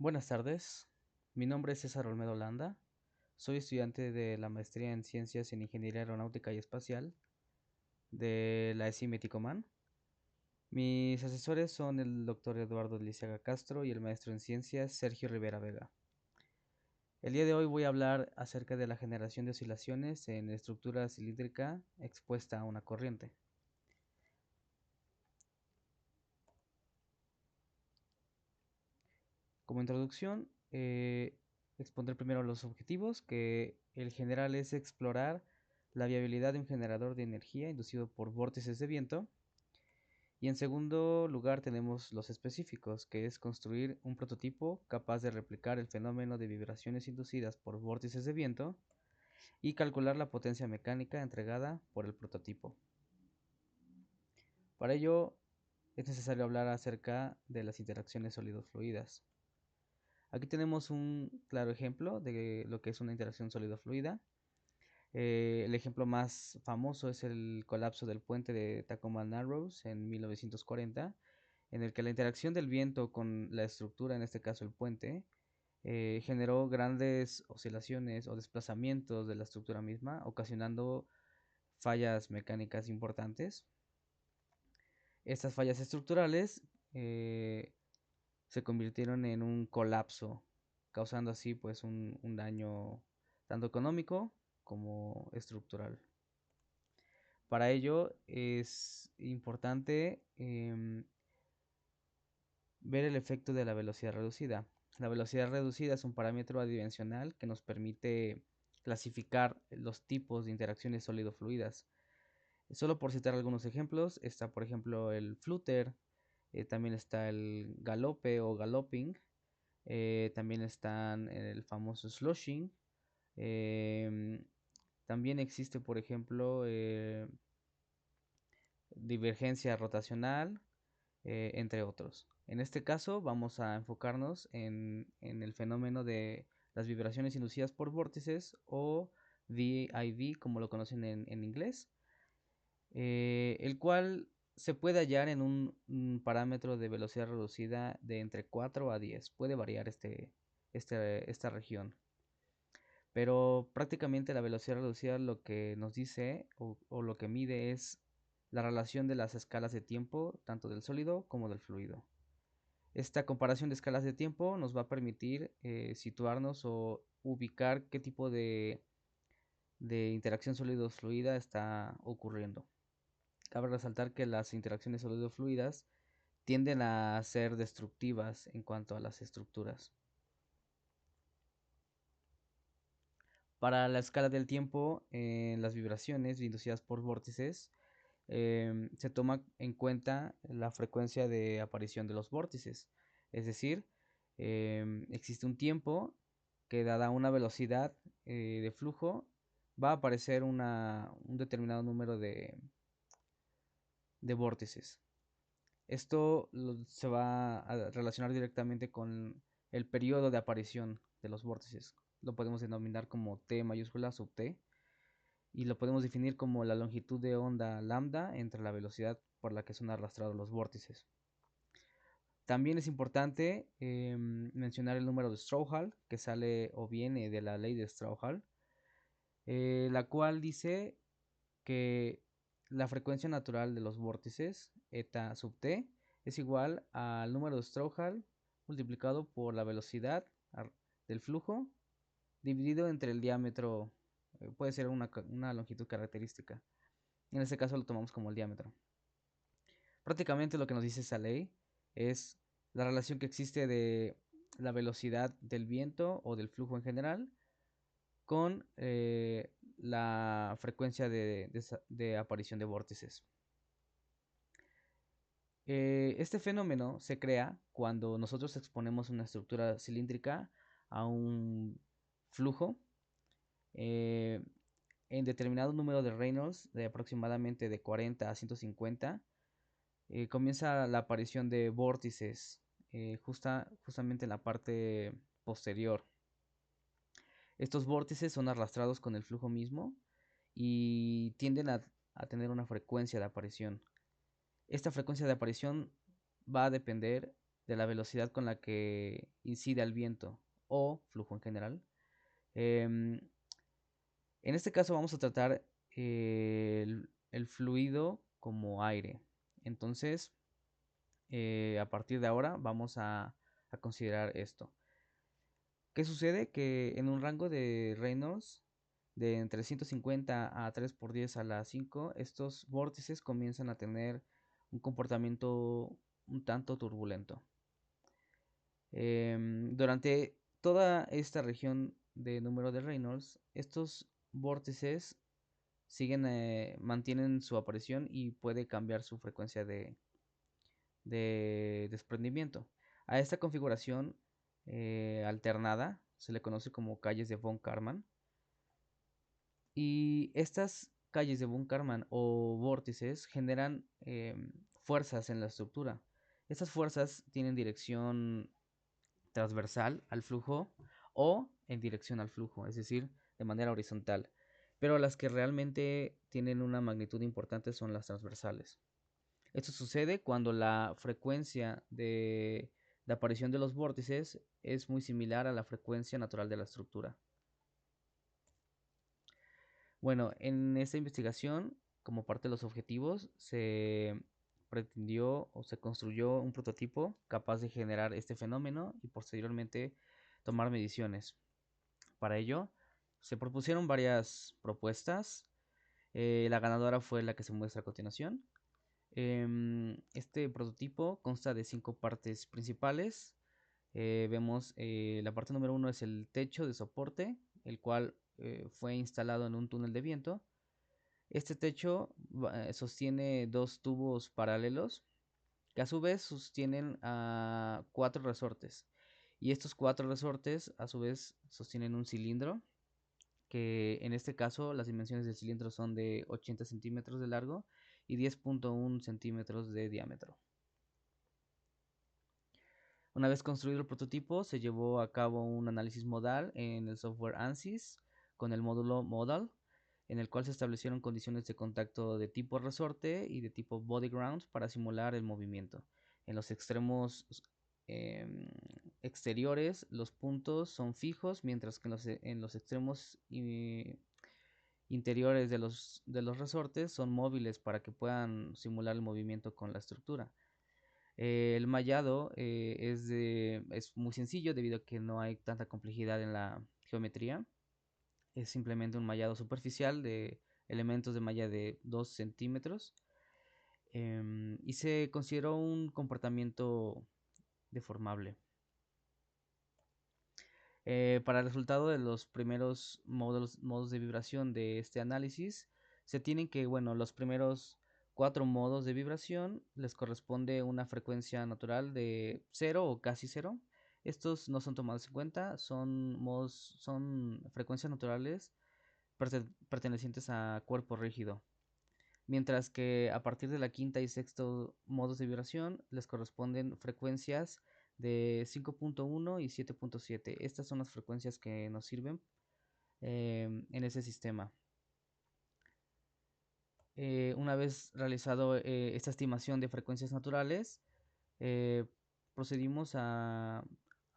Buenas tardes, mi nombre es César Olmedo Landa, soy estudiante de la maestría en Ciencias en Ingeniería Aeronáutica y Espacial de la ESI Meticomán. Mis asesores son el doctor Eduardo Lisiaga Castro y el maestro en Ciencias Sergio Rivera Vega. El día de hoy voy a hablar acerca de la generación de oscilaciones en estructura cilíndrica expuesta a una corriente. Como introducción, expondré primero los objetivos, que el general es explorar la viabilidad de un generador de energía inducido por vórtices de viento. Y en segundo lugar tenemos los específicos, que es construir un prototipo capaz de replicar el fenómeno de vibraciones inducidas por vórtices de viento y calcular la potencia mecánica entregada por el prototipo. Para ello es necesario hablar acerca de las interacciones sólido-fluidas. Aquí tenemos un claro ejemplo de lo que es una interacción sólido-fluida. El ejemplo más famoso es el colapso del puente de Tacoma Narrows en 1940, en el que la interacción del viento con la estructura, en este caso el puente, generó grandes oscilaciones o desplazamientos de la estructura misma, ocasionando fallas mecánicas importantes. Estas fallas estructurales se convirtieron en un colapso, causando así pues un daño tanto económico como estructural. Para ello es importante ver el efecto de la velocidad reducida. La velocidad reducida es un parámetro adimensional que nos permite clasificar los tipos de interacciones sólido-fluidas. Solo por citar algunos ejemplos, está por ejemplo el flutter, también está el galope o galloping, también están el famoso sloshing, em, también existe por ejemplo divergencia rotacional, entre otros. En este caso vamos a enfocarnos en el fenómeno de las vibraciones inducidas por vórtices o VIV como lo conocen en inglés, el cual se puede hallar en un parámetro de velocidad reducida de entre 4 a 10. Puede variar esta región. Pero prácticamente la velocidad reducida lo que nos dice o lo que mide es la relación de las escalas de tiempo, tanto del sólido como del fluido. Esta comparación de escalas de tiempo nos va a permitir situarnos o ubicar qué tipo de interacción sólido-fluida está ocurriendo. Cabe resaltar que las interacciones sólido-fluidas tienden a ser destructivas en cuanto a las estructuras. Para la escala del tiempo, en las vibraciones inducidas por vórtices, se toma en cuenta la frecuencia de aparición de los vórtices. Es decir, existe un tiempo que dada una velocidad de flujo va a aparecer un determinado número de vórtices. Esto se va a relacionar directamente con el periodo de aparición de los vórtices. Lo podemos denominar como T mayúscula sub T y lo podemos definir como la longitud de onda lambda entre la velocidad por la que son arrastrados los vórtices. También es importante mencionar el número de Strouhal, que sale o viene de la ley de Strouhal, la cual dice que la frecuencia natural de los vórtices, eta sub t, es igual al número de Strouhal multiplicado por la velocidad del flujo dividido entre el diámetro, puede ser una longitud característica. En este caso lo tomamos como el diámetro. Prácticamente lo que nos dice esa ley es la relación que existe de la velocidad del viento o del flujo en general con la frecuencia de aparición de vórtices. Este fenómeno se crea cuando nosotros exponemos una estructura cilíndrica a un flujo eh, en determinado número de Reynolds, de aproximadamente de 40 a 150, comienza la aparición de vórtices justamente en la parte posterior. Estos vórtices son arrastrados con el flujo mismo y tienden a tener una frecuencia de aparición. Esta frecuencia de aparición va a depender de la velocidad con la que incide el viento o flujo en general. Em, en este caso vamos a tratar el fluido como aire. Entonces, a partir de ahora vamos a considerar esto. ¿Qué sucede? Que en un rango de Reynolds de entre 150 a 3 por 10 a la 5, estos vórtices comienzan a tener un comportamiento un tanto turbulento. Durante toda esta región de número de Reynolds, estos vórtices mantienen su aparición y puede cambiar su frecuencia de desprendimiento. A esta configuración alternada se le conoce como calles de von Karman. Y estas calles de von Karman o vórtices generan fuerzas en la estructura. Estas fuerzas tienen dirección transversal al flujo o en dirección al flujo, es decir, de manera horizontal. Pero las que realmente tienen una magnitud importante son las transversales. Esto sucede cuando la frecuencia de aparición de los vórtices es muy similar a la frecuencia natural de la estructura. Bueno, en esta investigación, como parte de los objetivos, se pretendió o se construyó un prototipo capaz de generar este fenómeno y posteriormente tomar mediciones. Para ello, se propusieron varias propuestas. La ganadora fue la que se muestra a continuación. Este prototipo consta de 5 partes principales. Vemos la parte número 1 es el techo de soporte, el cual fue instalado en un túnel de viento. Este techo sostiene dos tubos paralelos que a su vez sostienen a 4 resortes. Y estos 4 resortes a su vez sostienen un cilindro que en este caso las dimensiones del cilindro son de 80 centímetros de largo y 10.1 centímetros de diámetro. Una vez construido el prototipo, se llevó a cabo un análisis modal en el software ANSYS con el módulo Modal, en el cual se establecieron condiciones de contacto de tipo resorte y de tipo body ground para simular el movimiento. En los extremos exteriores los puntos son fijos, mientras que en los extremos interiores de los resortes son móviles para que puedan simular el movimiento con la estructura. El mallado es muy sencillo debido a que no hay tanta complejidad en la geometría. Es simplemente un mallado superficial de elementos de malla de 2 centímetros. Y se consideró un comportamiento deformable. Para el resultado de los primeros modos de vibración de este análisis, se tienen que, bueno, los primeros 4 modos de vibración les corresponde una frecuencia natural de 0 o casi 0. Estos no son tomados en cuenta, son frecuencias naturales pertenecientes a cuerpo rígido. Mientras que a partir de la quinta y sexto modos de vibración les corresponden frecuencias de 5.1 y 7.7. Estas son las frecuencias que nos sirven en ese sistema. Una vez realizado esta estimación de frecuencias naturales, eh, procedimos a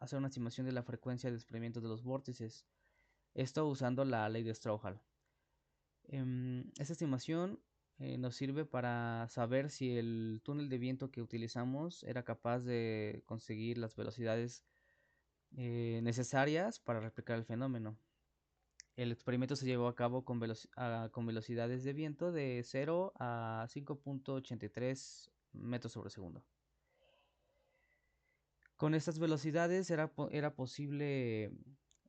hacer una estimación de la frecuencia de desprendimiento de los vórtices. Esto usando la ley de Strouhal. Esta estimación nos sirve para saber si el túnel de viento que utilizamos era capaz de conseguir las velocidades necesarias para replicar el fenómeno. El experimento se llevó a cabo con velocidades de viento de 0 a 5.83 metros sobre segundo. Con estas velocidades era posible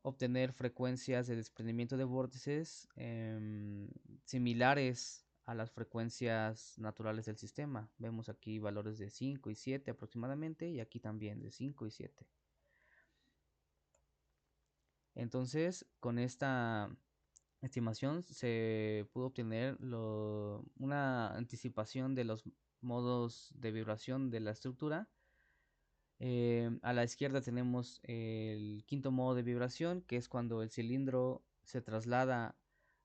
obtener frecuencias de desprendimiento de vórtices similares a las frecuencias naturales del sistema. Vemos aquí valores de 5 y 7 aproximadamente y aquí también de 5 y 7. Entonces, con esta estimación se pudo obtener una anticipación de los modos de vibración de la estructura. A la izquierda tenemos el quinto modo de vibración, que es cuando el cilindro se traslada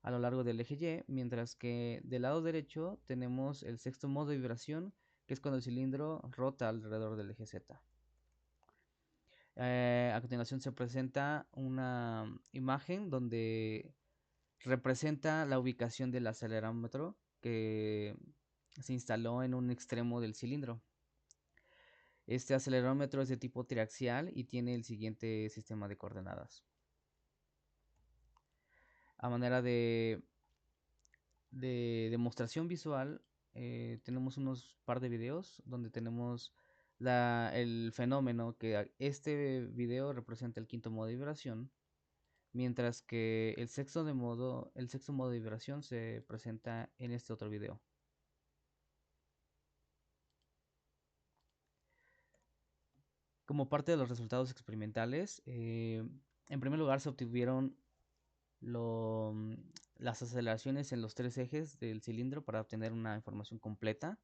a lo largo del eje Y, mientras que del lado derecho tenemos el sexto modo de vibración, que es cuando el cilindro rota alrededor del eje Z. A continuación se presenta una imagen donde representa la ubicación del acelerómetro que se instaló en un extremo del cilindro. Este acelerómetro es de tipo triaxial y tiene el siguiente sistema de coordenadas. A manera de demostración visual, tenemos unos par de videos donde tenemos el fenómeno que este video representa el quinto modo de vibración, mientras que el sexto modo de vibración se presenta en este otro video. Como parte de los resultados experimentales, en primer lugar se obtuvieron lo, mm, las aceleraciones en los tres ejes del cilindro para obtener una información completa.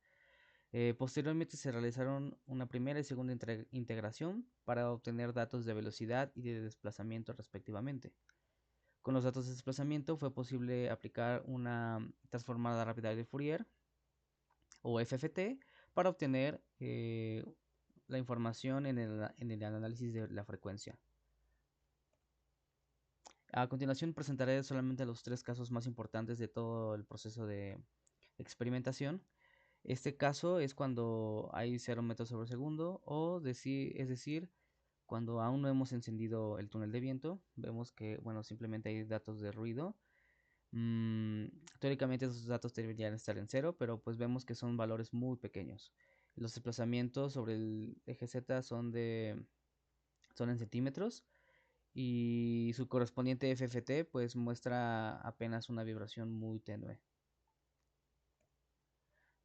Posteriormente se realizaron una primera y segunda integración para obtener datos de velocidad y de desplazamiento respectivamente. Con los datos de desplazamiento fue posible aplicar una transformada rápida de Fourier o FFT para obtener la información en el análisis de la frecuencia. A continuación presentaré solamente los tres casos más importantes de todo el proceso de experimentación. Este caso es cuando hay 0 metros sobre segundo es decir, cuando aún no hemos encendido el túnel de viento. Vemos que, bueno, simplemente hay datos de ruido. Mm, Teóricamente esos datos deberían estar en cero, pero pues vemos que son valores muy pequeños. Los desplazamientos sobre el eje Z son en centímetros y su correspondiente FFT pues muestra apenas una vibración muy tenue.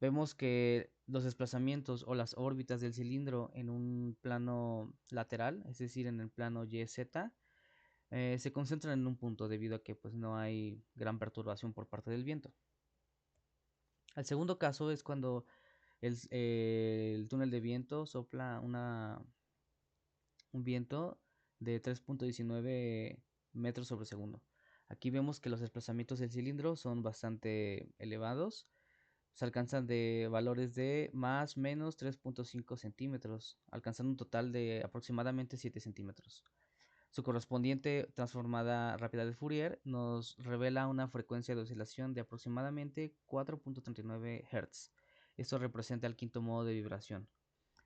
Vemos que los desplazamientos o las órbitas del cilindro en un plano lateral, es decir, en el plano YZ, se concentran en un punto debido a que pues, no hay gran perturbación por parte del viento. El segundo caso es cuando el túnel de viento sopla un viento de 3.19 metros sobre segundo. Aquí vemos que los desplazamientos del cilindro son bastante elevados. Se alcanzan de valores de más o menos 3.5 centímetros, alcanzando un total de aproximadamente 7 centímetros. Su correspondiente transformada rápida de Fourier nos revela una frecuencia de oscilación de aproximadamente 4.39 Hz. Esto representa el quinto modo de vibración.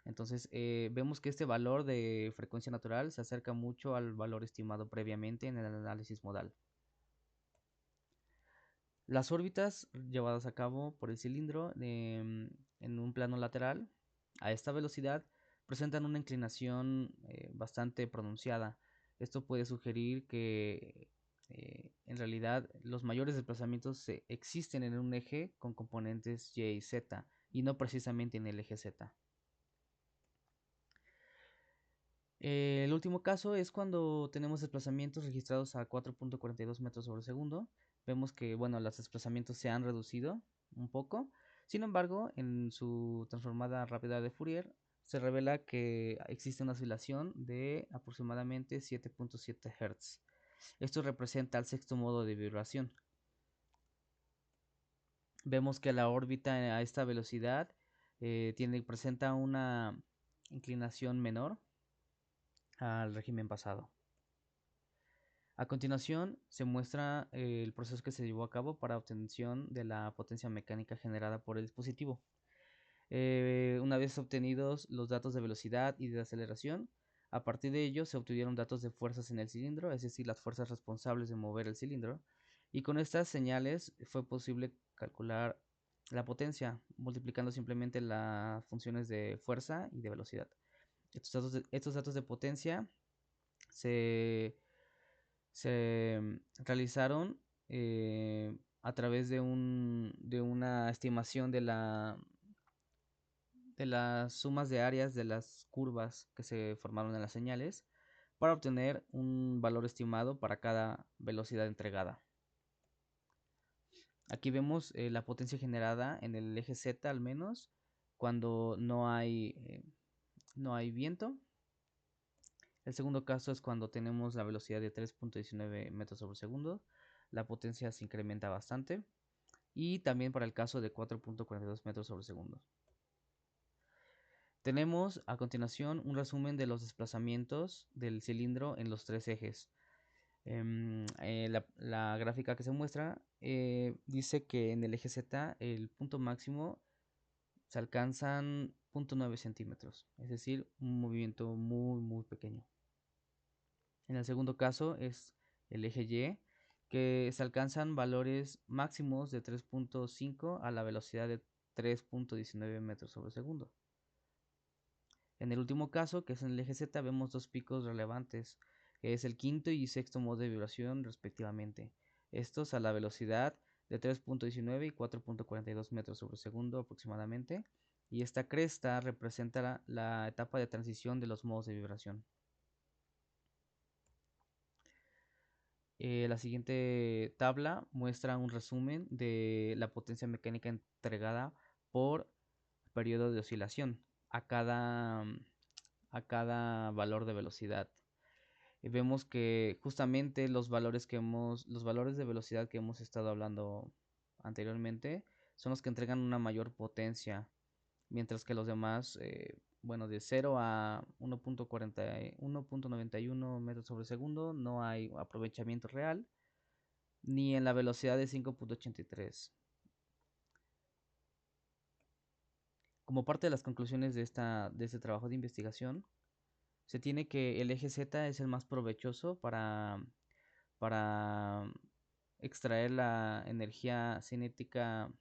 Entonces vemos que este valor de frecuencia natural se acerca mucho al valor estimado previamente en el análisis modal. Las órbitas llevadas a cabo por el cilindro en un plano lateral a esta velocidad presentan una inclinación bastante pronunciada. Esto puede sugerir que en realidad los mayores desplazamientos existen en un eje con componentes Y y Z y no precisamente en el eje Z. El último caso es cuando tenemos desplazamientos registrados a 4.42 metros sobre segundo. Vemos que, bueno, los desplazamientos se han reducido un poco. Sin embargo, en su transformada rápida de Fourier se revela que existe una oscilación de aproximadamente 7.7 Hz. Esto representa el sexto modo de vibración. Vemos que la órbita a esta velocidad presenta una inclinación menor al régimen pasado. A continuación se muestra el proceso que se llevó a cabo para obtención de la potencia mecánica generada por el dispositivo. Una vez obtenidos los datos de velocidad y de aceleración, a partir de ello se obtuvieron datos de fuerzas en el cilindro, es decir, las fuerzas responsables de mover el cilindro, y con estas señales fue posible calcular la potencia, multiplicando simplemente las funciones de fuerza y de velocidad. Estos datos de potencia se realizaron a través de una estimación de las sumas de áreas de las curvas que se formaron en las señales para obtener un valor estimado para cada velocidad entregada. Aquí vemos la potencia generada en el eje Z al menos cuando no hay viento. El segundo caso es cuando tenemos la velocidad de 3.19 metros sobre segundo. La potencia se incrementa bastante. Y también para el caso de 4.42 metros sobre segundo. Tenemos a continuación un resumen de los desplazamientos del cilindro en los tres ejes. La gráfica que se muestra dice que en el eje Z el punto máximo se alcanzan 0.9 centímetros, es decir, un movimiento muy pequeño. En el segundo caso es el eje Y, que se alcanzan valores máximos de 3.5 a la velocidad de 3.19 metros sobre segundo. En el último caso, que es en el eje Z, vemos dos picos relevantes, que es el quinto y sexto modo de vibración respectivamente. Estos a la velocidad de 3.19 y 4.42 metros sobre segundo aproximadamente. Y esta cresta representa la etapa de transición de los modos de vibración. La siguiente tabla muestra un resumen de la potencia mecánica entregada por periodo de oscilación a cada valor de velocidad. Y vemos que justamente los valores de velocidad que hemos estado hablando anteriormente son los que entregan una mayor potencia, mientras que los demás, bueno, de 0 a 1.91 metros sobre segundo no hay aprovechamiento real, ni en la velocidad de 5.83. Como parte de las conclusiones de este trabajo de investigación, se tiene que el eje Z es el más provechoso para extraer la energía cinética,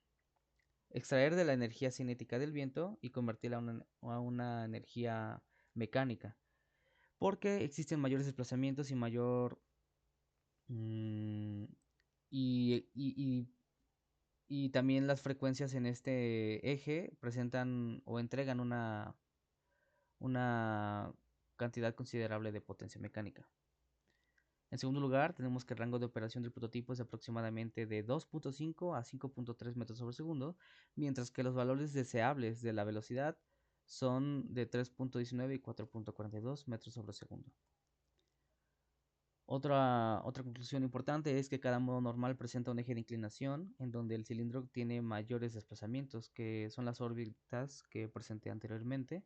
extraer de la energía cinética del viento y convertirla a una energía mecánica, porque existen mayores desplazamientos y mayor mm, y y también las frecuencias en este eje presentan o entregan una cantidad considerable de potencia mecánica. En segundo lugar, tenemos que el rango de operación del prototipo es aproximadamente de 2.5 a 5.3 metros sobre segundo, mientras que los valores deseables de la velocidad son de 3.19 y 4.42 metros sobre segundo. Otra conclusión importante es que cada modo normal presenta un eje de inclinación en donde el cilindro tiene mayores desplazamientos, que son las órbitas que presenté anteriormente.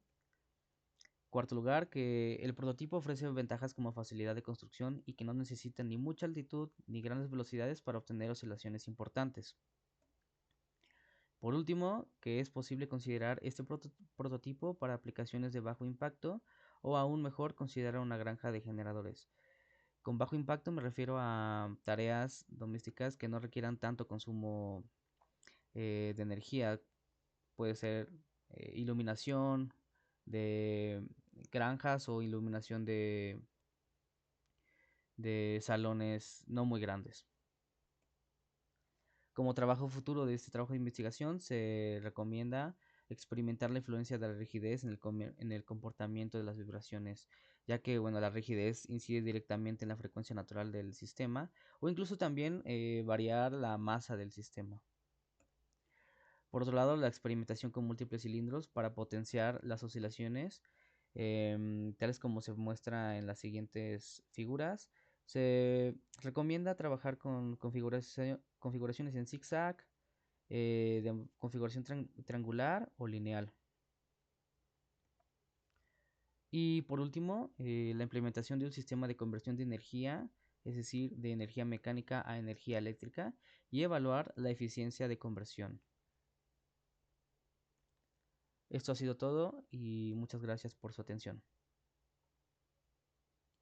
Cuarto lugar, que el prototipo ofrece ventajas como facilidad de construcción y que no necesita ni mucha altitud ni grandes velocidades para obtener oscilaciones importantes. Por último, que es posible considerar este prototipo para aplicaciones de bajo impacto o aún mejor considerar una granja de generadores. Con bajo impacto me refiero a tareas domésticas que no requieran tanto consumo de energía. Puede ser iluminación de granjas o iluminación de salones no muy grandes. Como trabajo futuro de este trabajo de investigación, se recomienda experimentar la influencia de la rigidez en el comportamiento de las vibraciones, ya que bueno, la rigidez incide directamente en la frecuencia natural del sistema o incluso también variar la masa del sistema. Por otro lado, la experimentación con múltiples cilindros para potenciar las oscilaciones, tales como se muestra en las siguientes figuras. Se recomienda trabajar con configuraciones en zigzag, de configuración triangular o lineal. Y por último, la implementación de un sistema de conversión de energía, es decir, de energía mecánica a energía eléctrica, y evaluar la eficiencia de conversión. Esto ha sido todo y muchas gracias por su atención.